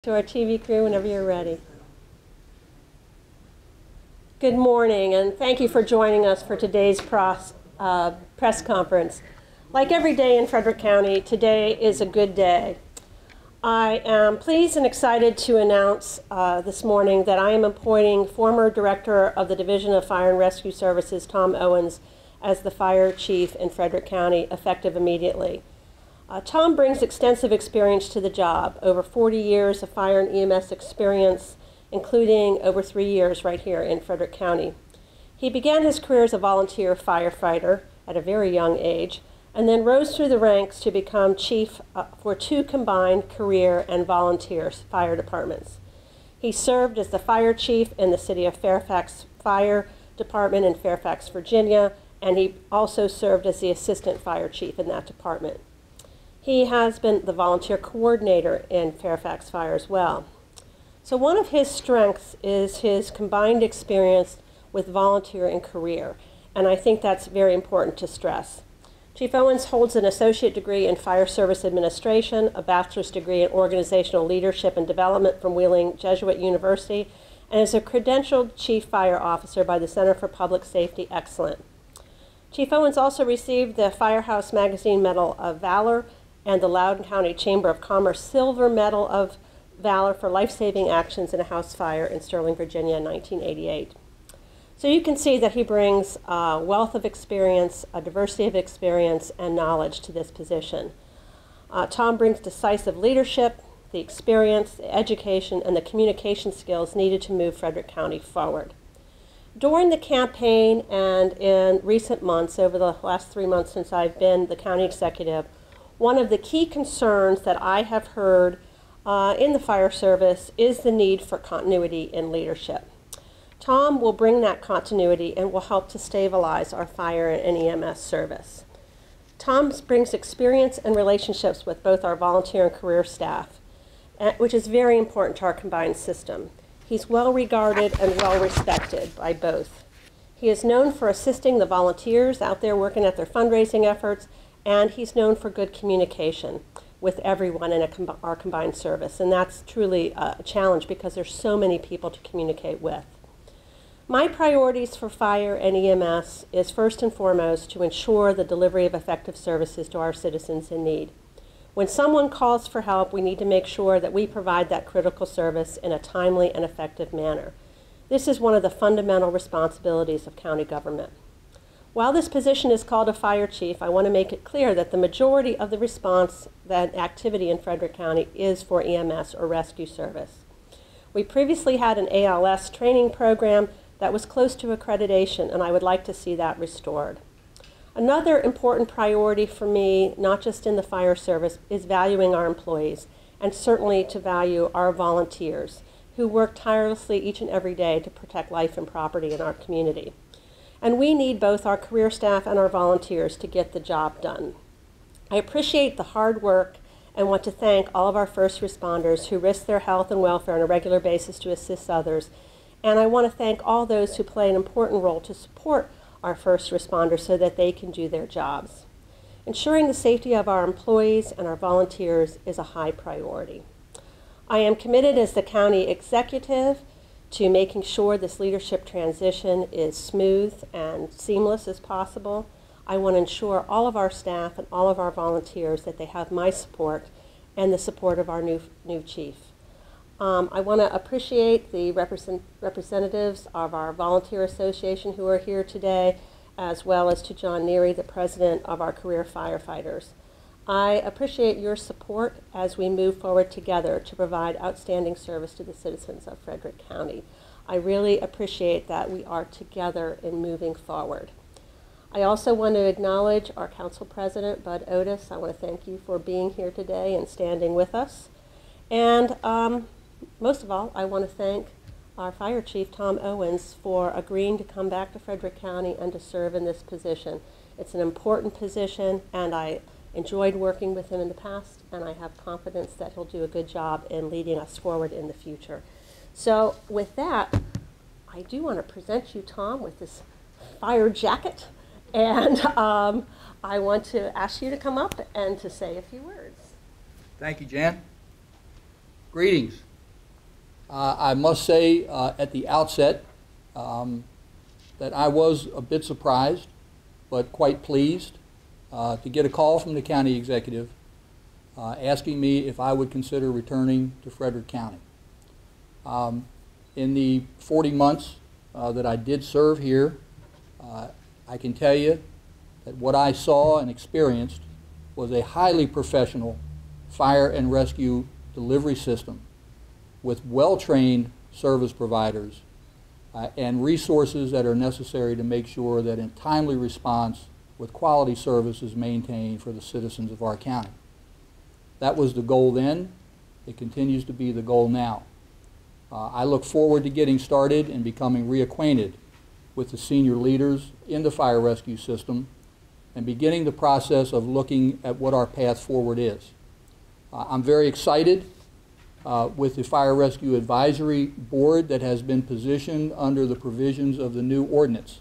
To our TV crew whenever you're ready. Good morning, and thank you for joining us for today's press conference. Like every day in Frederick County, today is a good day. I am pleased and excited to announce this morning that I am appointing former Director of the Division of Fire and Rescue Services, Tom Owens, as the Fire Chief in Frederick County, effective immediately. Tom brings extensive experience to the job, over 40 years of fire and EMS experience, including over 3 years right here in Frederick County. He began his career as a volunteer firefighter at a very young age, and then rose through the ranks to become chief for 2 combined career and volunteer fire departments. He served as the fire chief in the City of Fairfax Fire Department in Fairfax, Virginia, and he also served as the assistant fire chief in that department. He has been the volunteer coordinator in Fairfax Fire as well. So one of his strengths is his combined experience with volunteer and career, and I think that's very important to stress. Chief Owens holds an associate degree in fire service administration, a bachelor's degree in organizational leadership and development from Wheeling Jesuit University, and is a credentialed chief fire officer by the Center for Public Safety Excellence. Chief Owens also received the Firehouse Magazine Medal of Valor and the Loudoun County Chamber of Commerce Silver Medal of Valor for life-saving actions in a house fire in Sterling, Virginia in 1988. So you can see that he brings a wealth of experience, a diversity of experience and knowledge to this position. Tom brings decisive leadership, the experience, the education, and the communication skills needed to move Frederick County forward. During the campaign and in recent months, over the last 3 months since I've been the county executive, one of the key concerns that I have heard in the fire service is the need for continuity in leadership. Tom will bring that continuity and will help to stabilize our fire and EMS service. Tom brings experience and relationships with both our volunteer and career staff, which is very important to our combined system. He's well regarded and well respected by both. He is known for assisting the volunteers out there working at their fundraising efforts, and he's known for good communication with everyone in our combined service, and that's truly a challenge because there's so many people to communicate with. My priorities for fire and EMS is first and foremost to ensure the delivery of effective services to our citizens in need. When someone calls for help, we need to make sure that we provide that critical service in a timely and effective manner. This is one of the fundamental responsibilities of county government. While this position is called a fire chief, I want to make it clear that the majority of the response that activity in Frederick County is for EMS or rescue service. We previously had an ALS training program that was close to accreditation, and I would like to see that restored. Another important priority for me, not just in the fire service, is valuing our employees, and certainly to value our volunteers who work tirelessly each and every day to protect life and property in our community. And we need both our career staff and our volunteers to get the job done. I appreciate the hard work and want to thank all of our first responders who risk their health and welfare on a regular basis to assist others. And I want to thank all those who play an important role to support our first responders so that they can do their jobs. Ensuring the safety of our employees and our volunteers is a high priority. I am committed as the county executive to making sure this leadership transition is smooth and seamless as possible. I want to ensure all of our staff and all of our volunteers that they have my support and the support of our new chief. I want to appreciate the representatives of our volunteer association who are here today, as well as to John Neary, the president of our career firefighters. I appreciate your support as we move forward together to provide outstanding service to the citizens of Frederick County. I really appreciate that we are together in moving forward. I also want to acknowledge our council president, Bud Otis. I want to thank you for being here today and standing with us. And most of all, I want to thank our fire chief, Tom Owens, for agreeing to come back to Frederick County and to serve in this position. It's an important position, and I enjoyed working with him in the past, and I have confidence that he'll do a good job in leading us forward in the future. So with that, I do want to present you, Tom, with this fire jacket, and I want to ask you to come up and to say a few words. Thank you, Jan. Greetings I must say at the outset that I was a bit surprised, but quite pleased to get a call from the county executive asking me if I would consider returning to Frederick County. In the 40 months that I did serve here, I can tell you that what I saw and experienced was a highly professional fire and rescue delivery system with well-trained service providers and resources that are necessary to make sure that in timely response with quality service is maintained for the citizens of our county. That was the goal then. It continues to be the goal now. I look forward to getting started and becoming reacquainted with the senior leaders in the fire rescue system and beginning the process of looking at what our path forward is. I'm very excited with the Fire Rescue Advisory Board that has been positioned under the provisions of the new ordinance.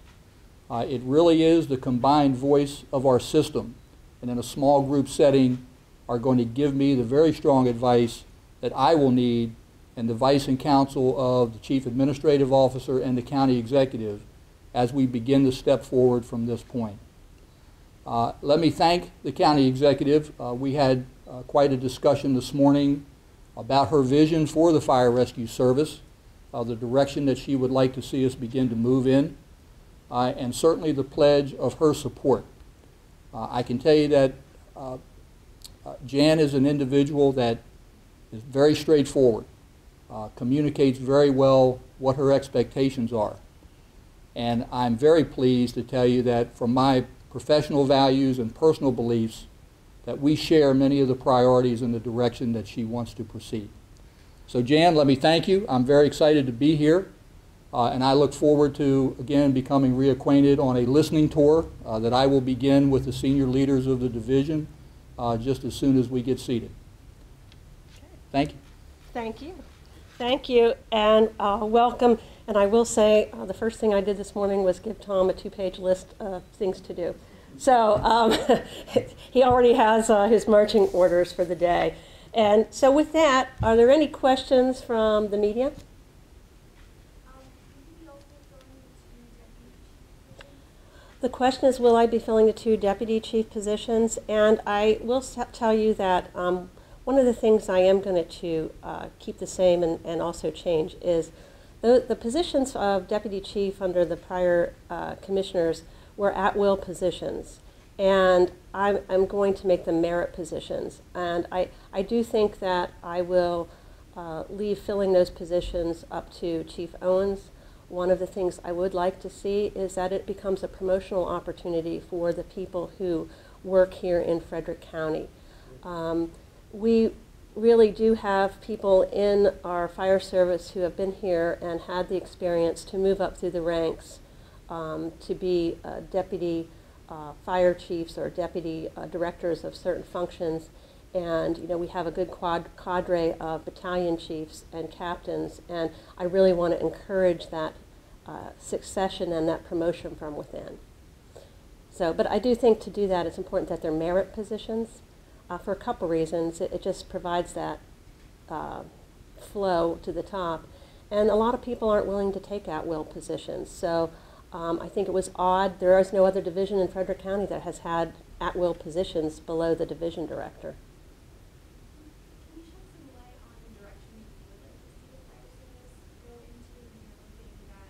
It really is the combined voice of our system, and in a small group setting are going to give me the very strong advice that I will need, and the advice and counsel of the Chief Administrative Officer and the County Executive as we begin to step forward from this point. Let me thank the County Executive. We had quite a discussion this morning about her vision for the Fire Rescue Service, the direction that she would like to see us begin to move in, and certainly the pledge of her support. I can tell you that Jan is an individual that is very straightforward, communicates very well what her expectations are. And I'm very pleased to tell you that from my professional values and personal beliefs, that we share many of the priorities in the direction that she wants to proceed. So Jan, let me thank you. I'm very excited to be here, and I look forward to, again, becoming reacquainted on a listening tour that I will begin with the senior leaders of the division just as soon as we get seated. Thank you. Thank you. Thank you, and welcome. And I will say the first thing I did this morning was give Tom a 2-page list of things to do. So he already has his marching orders for the day. And so with that, are there any questions from the media? The question is, will I be filling the 2 deputy chief positions? And I will tell you that one of the things I am going to keep the same and also change is the positions of deputy chief under the prior commissioners were at-will positions, and I'm going to make them merit positions. And I do think that I will leave filling those positions up to Chief Owens. One of the things I would like to see is that it becomes a promotional opportunity for the people who work here in Frederick County. We really do have people in our fire service who have been here and had the experience to move up through the ranks to be deputy fire chiefs or deputy directors of certain functions. And you know, we have a good cadre of battalion chiefs and captains, and I really want to encourage that succession and that promotion from within. So, but I do think to do that, it's important that they're merit positions. For a couple reasons. It just provides that flow to the top. And a lot of people aren't willing to take at-will positions. So I think it was odd. There is no other division in Frederick County that has had at-will positions below the division director. Can you shed some light on the direction you would like to see the fire service go into, looking at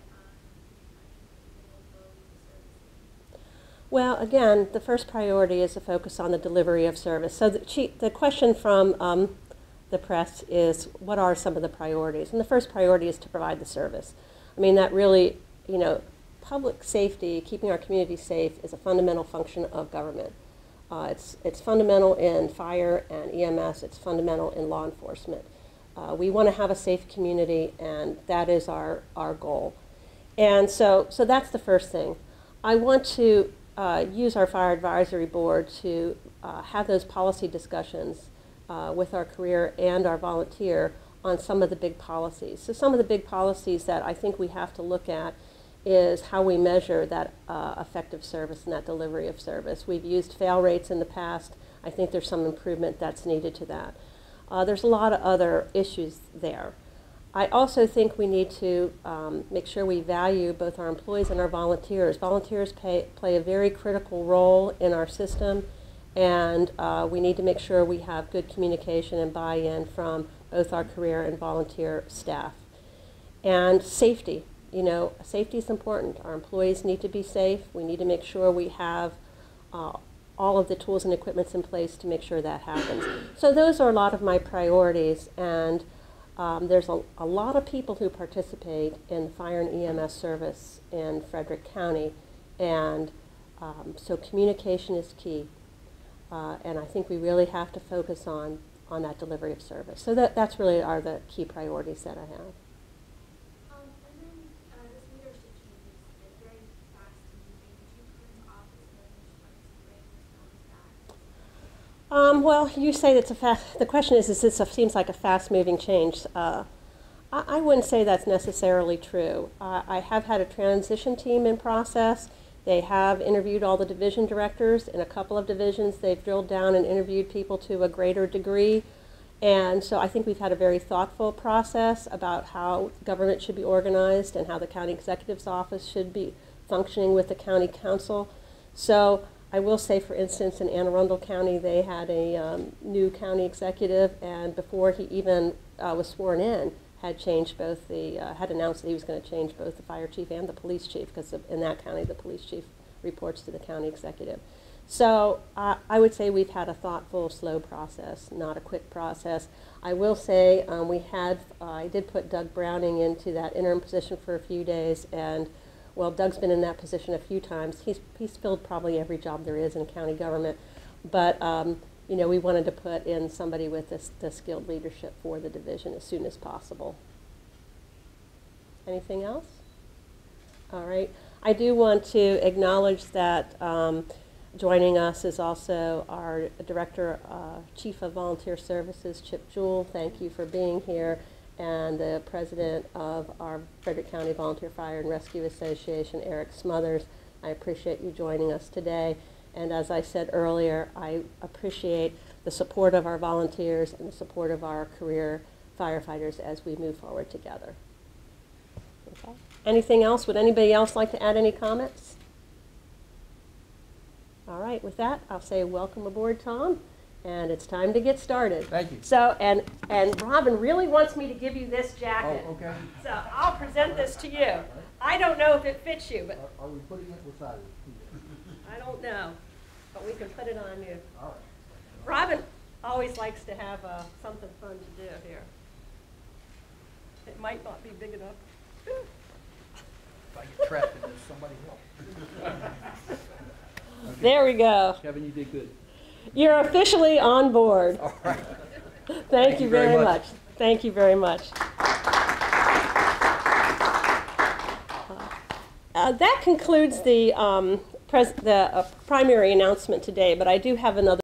Well, again, the first priority is to focus on the delivery of service. So the question from the press is, what are some of the priorities? And the first priority is to provide the service. I mean, that really, you know, public safety, keeping our community safe, is a fundamental function of government. It's fundamental in fire and EMS. It's fundamental in law enforcement. We want to have a safe community, and that is our goal. And so that's the first thing. I want to use our Fire Advisory Board to have those policy discussions with our career and our volunteer on some of the big policies. So some of the big policies that I think we have to look at is how we measure that effective service and that delivery of service. We've used fail rates in the past. I think there's some improvement that's needed to that. There's a lot of other issues there. I also think we need to make sure we value both our employees and our volunteers. Volunteers play a very critical role in our system, and we need to make sure we have good communication and buy-in from both our career and volunteer staff. And safety. You know, safety is important. Our employees need to be safe. We need to make sure we have all of the tools and equipments in place to make sure that happens. So those are a lot of my priorities, and there's a lot of people who participate in fire and EMS service in Frederick County, and so communication is key. And I think we really have to focus on that delivery of service. So that's really are the key priorities that I have. And then this leadership change is very fast moving. Did you come into office knowing which ones to bring this back? Well, you say that's the question is this seems like a fast-moving change. I wouldn't say that's necessarily true. I have had a transition team in process. They have interviewed all the division directors. In a couple of divisions, they've drilled down and interviewed people to a greater degree. And so I think we've had a very thoughtful process about how government should be organized and how the county executive's office should be functioning with the county council. So I will say, for instance, in Anne Arundel County, they had a new county executive, and before he even was sworn in, had changed both had announced that he was going to change both the fire chief and the police chief, because in that county, the police chief reports to the county executive. So I would say we've had a thoughtful, slow process, not a quick process. I will say I did put Doug Browning into that interim position for a few days, and well, Doug's been in that position a few times. He's filled probably every job there is in county government, but you know, we wanted to put in somebody with the skilled leadership for the division as soon as possible. Anything else? All right. I do want to acknowledge that joining us is also our Director, Chief of Volunteer Services, Chip Jewell. Thank you for being here. And the President of our Frederick County Volunteer Fire and Rescue Association, Eric Smothers. I appreciate you joining us today. And as I said earlier, I appreciate the support of our volunteers and the support of our career firefighters as we move forward together. Okay. Anything else? Would anybody else like to add any comments? All right, with that, I'll say welcome aboard, Tom, and it's time to get started. Thank you. So, and Robin really wants me to give you this jacket. Oh, okay. So I'll present this to you. I don't know if it fits you, but Are we putting it beside it? I don't know, but we can put it on you. All right. Robin always likes to have something fun to do here. It might not be big enough. If I get trapped in this, somebody help. There we go. Kevin, you did good. You're officially on board. All right. Thank you very much. Thank you very much. That concludes the primary announcement today, but I do have another